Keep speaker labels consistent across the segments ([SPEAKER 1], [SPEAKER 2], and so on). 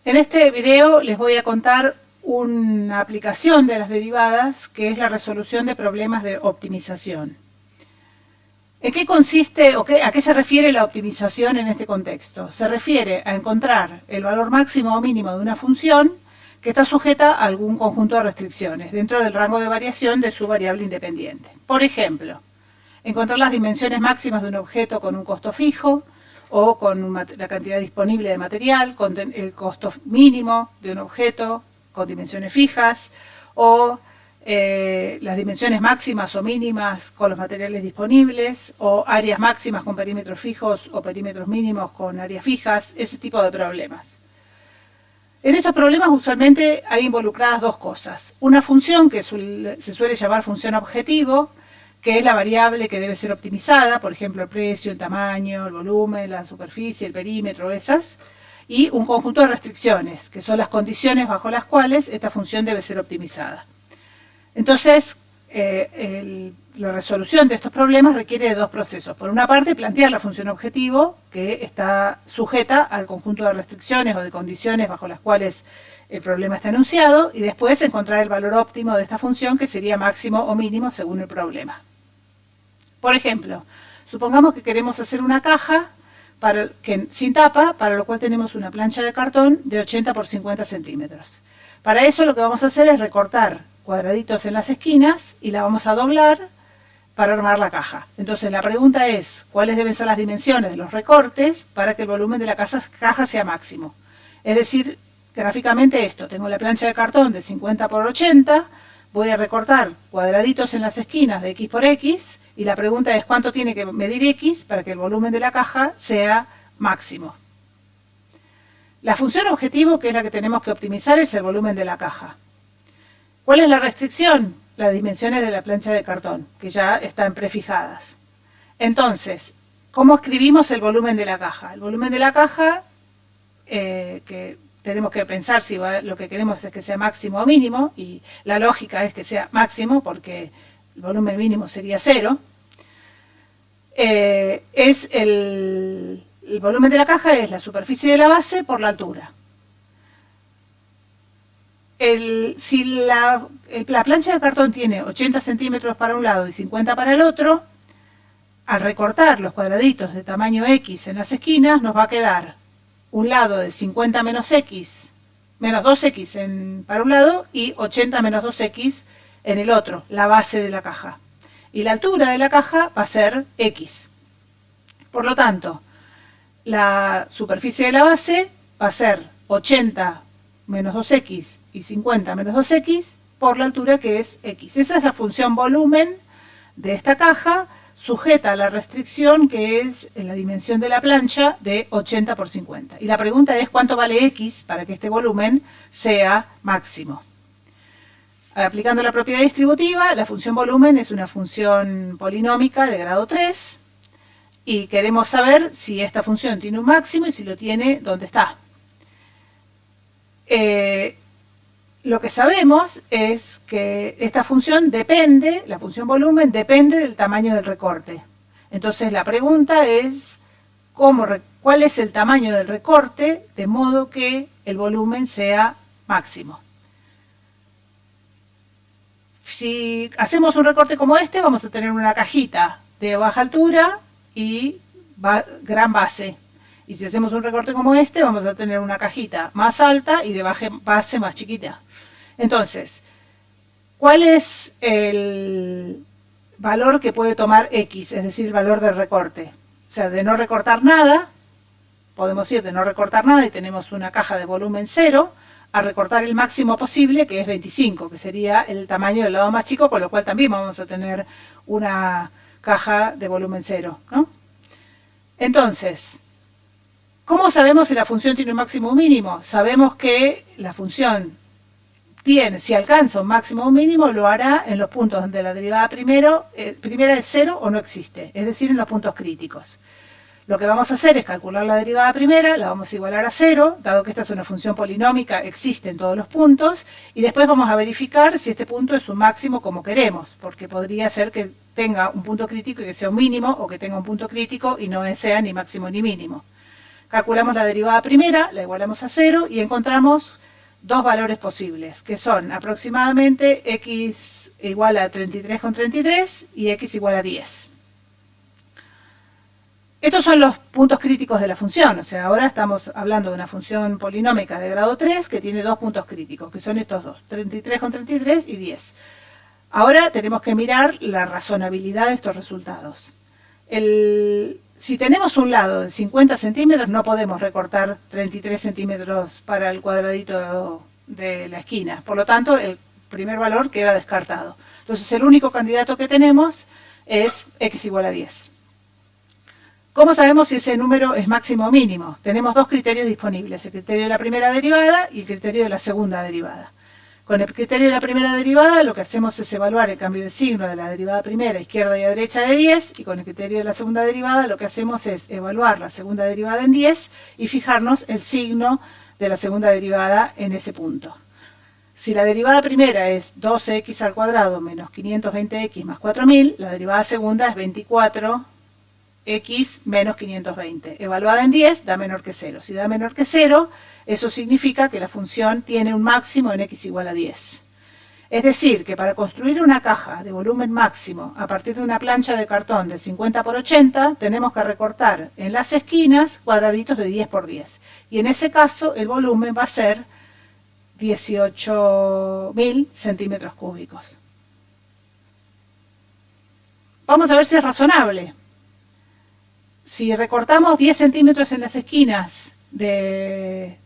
[SPEAKER 1] En este video les voy a contar una aplicación de las derivadas que es la resolución de problemas de optimización. ¿En qué consiste o a qué se refiere la optimización en este contexto? Se refiere a encontrar el valor máximo o mínimo de una función que está sujeta a algún conjunto de restricciones dentro del rango de variación de su variable independiente. Por ejemplo, encontrar las dimensiones máximas de un objeto con un costo fijo, o con la cantidad disponible de material, con el costo mínimo de un objeto con dimensiones fijas, o las dimensiones máximas o mínimas con los materiales disponibles, o áreas máximas con perímetros fijos o perímetros mínimos con áreas fijas, ese tipo de problemas. En estos problemas usualmente hay involucradas dos cosas. Una función que se suele llamar función objetivo, que es la variable que debe ser optimizada, por ejemplo el precio, el tamaño, el volumen, la superficie, el perímetro, esas, y un conjunto de restricciones, que son las condiciones bajo las cuales esta función debe ser optimizada. Entonces, la resolución de estos problemas requiere de dos procesos. Por una parte, plantear la función objetivo, que está sujeta al conjunto de restricciones o de condiciones bajo las cuales el problema está enunciado, y después encontrar el valor óptimo de esta función, que sería máximo o mínimo según el problema. Por ejemplo, supongamos que queremos hacer una caja sin tapa, para lo cual tenemos una plancha de cartón de 80 por 50 centímetros. Para eso lo que vamos a hacer es recortar cuadraditos en las esquinas y la vamos a doblar para armar la caja. Entonces la pregunta es, ¿cuáles deben ser las dimensiones de los recortes para que el volumen de la caja sea máximo? Es decir, gráficamente esto, tengo la plancha de cartón de 50 por 80, voy a recortar cuadraditos en las esquinas de X por X, y la pregunta es cuánto tiene que medir X para que el volumen de la caja sea máximo. La función objetivo, que es la que tenemos que optimizar, es el volumen de la caja. ¿Cuál es la restricción? Las dimensiones de la plancha de cartón, que ya están prefijadas. Entonces, ¿cómo escribimos el volumen de la caja? El volumen de la caja, que tenemos que pensar si lo que queremos es que sea máximo o mínimo, y la lógica es que sea máximo porque el volumen mínimo sería 0. El volumen de la caja es la superficie de la base por la altura. Si la plancha de cartón tiene 80 centímetros para un lado y 50 para el otro, al recortar los cuadraditos de tamaño X en las esquinas, nos va a quedar un lado de 50 menos X, menos 2X para un lado, y 80 menos 2X en el otro, la base de la caja. Y la altura de la caja va a ser X. Por lo tanto, la superficie de la base va a ser 80 menos 2X y 50 menos 2X por la altura, que es X. Esa es la función volumen de esta caja, sujeta a la restricción que es la dimensión de la plancha de 80 por 50. Y la pregunta es cuánto vale X para que este volumen sea máximo. Aplicando la propiedad distributiva, la función volumen es una función polinómica de grado 3 y queremos saber si esta función tiene un máximo y si lo tiene, ¿dónde está? Lo que sabemos es que esta función depende, la función volumen depende del tamaño del recorte. Entonces la pregunta es, ¿cuál es el tamaño del recorte de modo que el volumen sea máximo? Si hacemos un recorte como este, vamos a tener una cajita de baja altura y gran base. Y si hacemos un recorte como este, vamos a tener una cajita más alta y de base más chiquita. Entonces, ¿cuál es el valor que puede tomar X? Es decir, el valor del recorte. O sea, de no recortar nada, podemos ir de no recortar nada y tenemos una caja de volumen 0, a recortar el máximo posible, que es 25, que sería el tamaño del lado más chico, con lo cual también vamos a tener una caja de volumen 0, ¿no? Entonces, ¿cómo sabemos si la función tiene un máximo o un mínimo? Sabemos que la función si alcanza un máximo o un mínimo, lo hará en los puntos donde la derivada primera es 0 o no existe, es decir, en los puntos críticos. Lo que vamos a hacer es calcular la derivada primera, la vamos a igualar a 0, dado que esta es una función polinómica, existe en todos los puntos, y después vamos a verificar si este punto es un máximo como queremos, porque podría ser que tenga un punto crítico y que sea un mínimo, o que tenga un punto crítico y no sea ni máximo ni mínimo. Calculamos la derivada primera, la igualamos a 0 y encontramos dos valores posibles, que son aproximadamente x igual a 33,33 y x igual a 10. Estos son los puntos críticos de la función, o sea, ahora estamos hablando de una función polinómica de grado 3 que tiene dos puntos críticos, que son estos dos, 33,33 y 10. Ahora tenemos que mirar la razonabilidad de estos resultados. Si tenemos un lado de 50 centímetros, no podemos recortar 33 centímetros para el cuadradito de la esquina. Por lo tanto, el primer valor queda descartado. Entonces, el único candidato que tenemos es x igual a 10. ¿Cómo sabemos si ese número es máximo o mínimo? Tenemos dos criterios disponibles, el criterio de la primera derivada y el criterio de la segunda derivada. Con el criterio de la primera derivada lo que hacemos es evaluar el cambio de signo de la derivada primera, izquierda y a derecha de 10, y con el criterio de la segunda derivada lo que hacemos es evaluar la segunda derivada en 10 y fijarnos el signo de la segunda derivada en ese punto. Si la derivada primera es 12x al cuadrado menos 520x más 4000, la derivada segunda es 24x menos 520. Evaluada en 10 da menor que 0. Si da menor que 0, eso significa que la función tiene un máximo en x igual a 10. Es decir, que para construir una caja de volumen máximo a partir de una plancha de cartón de 50 por 80, tenemos que recortar en las esquinas cuadraditos de 10 por 10. Y en ese caso el volumen va a ser 18.000 centímetros cúbicos. Vamos a ver si es razonable. Si recortamos 10 centímetros en las esquinas de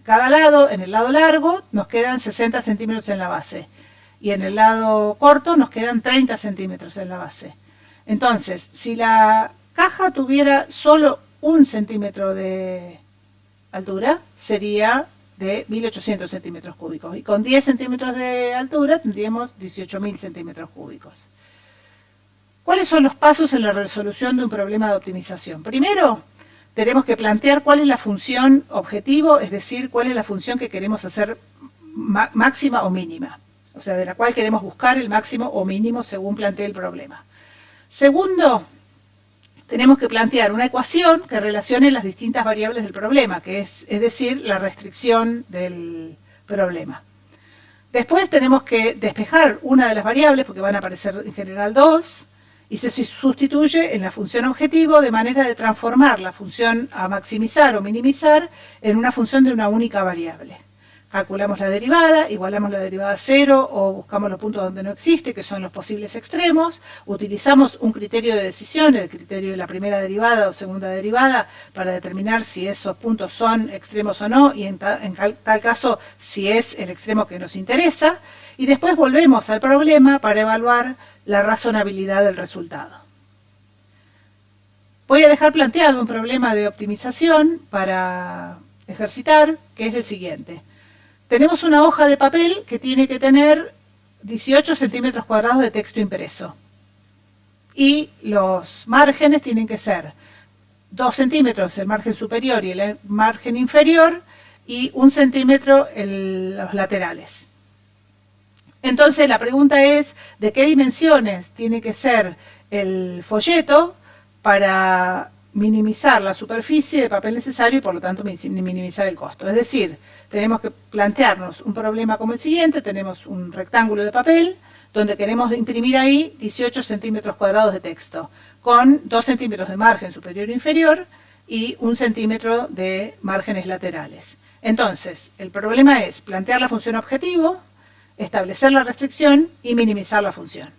[SPEAKER 1] cada lado, en el lado largo nos quedan 60 centímetros en la base y en el lado corto nos quedan 30 centímetros en la base. Entonces, si la caja tuviera solo 1 centímetro de altura, sería de 1800 centímetros cúbicos y con 10 centímetros de altura tendríamos 18.000 centímetros cúbicos. ¿Cuáles son los pasos en la resolución de un problema de optimización? Primero, tenemos que plantear cuál es la función objetivo, es decir, cuál es la función que queremos hacer máxima o mínima, o sea, de la cual queremos buscar el máximo o mínimo según plantee el problema. Segundo, tenemos que plantear una ecuación que relacione las distintas variables del problema, que es decir, la restricción del problema. Después tenemos que despejar una de las variables, porque van a aparecer en general dos, y se sustituye en la función objetivo de manera de transformar la función a maximizar o minimizar en una función de una única variable. Calculamos la derivada, igualamos la derivada a 0 o buscamos los puntos donde no existe, que son los posibles extremos, utilizamos un criterio de decisión, el criterio de la primera derivada o segunda derivada, para determinar si esos puntos son extremos o no, y en tal caso si es el extremo que nos interesa, y después volvemos al problema para evaluar la razonabilidad del resultado. Voy a dejar planteado un problema de optimización para ejercitar, que es el siguiente. Tenemos una hoja de papel que tiene que tener 18 centímetros cuadrados de texto impreso. Y los márgenes tienen que ser 2 centímetros el margen superior y el margen inferior, y 1 centímetro los laterales. Entonces la pregunta es, ¿de qué dimensiones tiene que ser el folleto para minimizar la superficie de papel necesario y por lo tanto minimizar el costo? Es decir, tenemos que plantearnos un problema como el siguiente: tenemos un rectángulo de papel donde queremos imprimir ahí 18 centímetros cuadrados de texto, con 2 centímetros de margen superior e inferior y 1 centímetro de márgenes laterales. Entonces, el problema es plantear la función objetivo, establecer la restricción y minimizar la función.